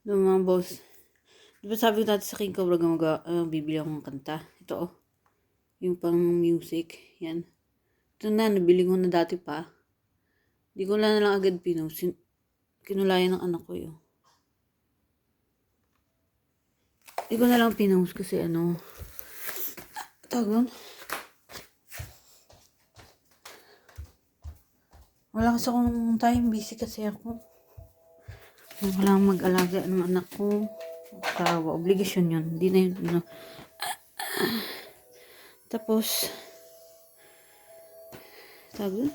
Yung mga boss. Di ba sabi ko dati sa King Cobra bibili ako ng kanta. Ito oh. Yung pang music. Yan. Ito na, nabili ko na dati pa. Di ko na lang agad pinost. Kinulayan ng anak ko yun. Di ko na lang pinost kasi tawag doon. Wala kasi akong time. Busy kasi ako. Wala akong mag-alaga ng anak ko. Tawa, obligasyon yun. Hindi na yun, Tapos, tawag doon.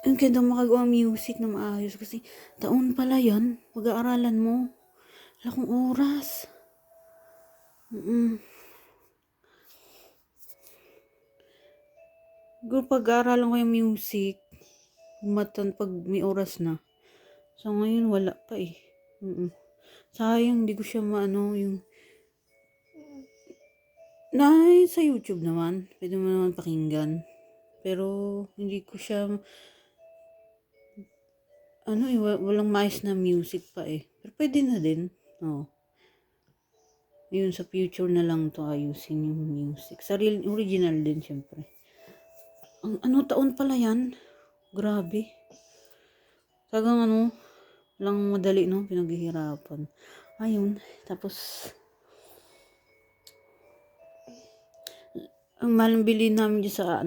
Ang ganda makagawa music na maayos kasi taon pala yan. Pag-aaralan mo. Wala akong oras. Pag-aaralan ko yung music, pag may oras na. So ngayon wala pa eh. Sayang, hindi ko siya yung sa YouTube naman. Pwede mo naman pakinggan. Pero hindi ko siya walang mais na music pa eh. Pero pwede na din. Yun, sa future na lang to ayusin yung music. Original din syempre. Ang taon pala yan? Grabe. Tagang lang madali no, pinaghihirapan. Ayun, tapos ang mahal bilhin namin dyan sa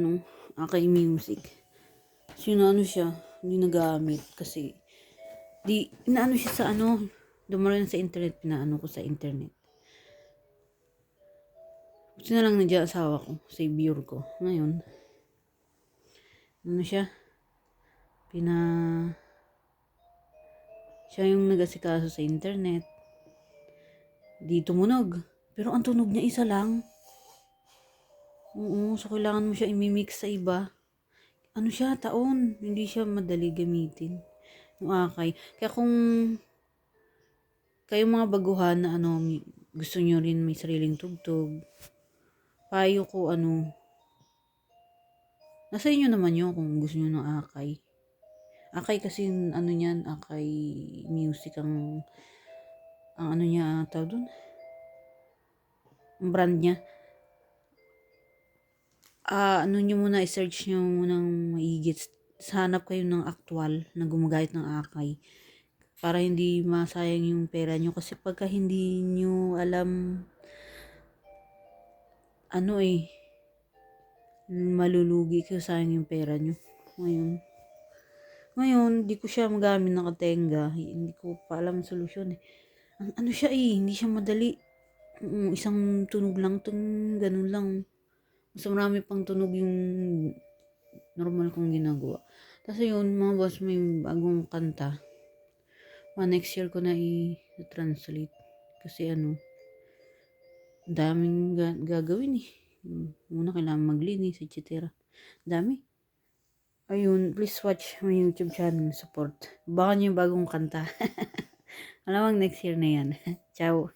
Akay Music. So siya, hindi nagamit kasi inaano siya sa dumaran sa internet, ko sa internet. Gusto na lang nandiyan asawa ko, sa viewer ko. Ngayon, siya, siya yung nag-asikaso sa internet. Di tumunog. Pero ang tunog niya isa lang. Oo, so kailangan mo siya imimix sa iba. Siya, taon. Hindi siya madali gamitin. Yung Akay. Kaya kung kayo mga baguhan na gusto nyo rin may sariling tugtog, payo ko nasa inyo naman yun kung gusto nyo ng Akay. Akay kasi niyan, Akay Music ang niya, tawag dun? Ang brand niya. Nyo muna, i-search nyo munang maigit. Hanap kayo ng actual na gumagamit ng Akay. Para hindi masayang yung pera nyo. Kasi pagka hindi nyo alam, malulugi kayo, sayang yung pera nyo. Ngayon, di ko siya magamit ng katenga. Hindi ko pa alam ang solusyon eh. Siya hindi siya madali. Isang tunog lang, ganun lang. Mas marami pang tunog yung normal kong ginagawa. Tapos yun, mga boss, may bagong kanta. Next year ko na i-translate. Kasi daming gagawin eh. Muna kailangan maglinis, etc. Dami. Ayun, please watch my YouTube channel, support. Baka niyo yung bagong kanta. Alamang next year na yan. Ciao.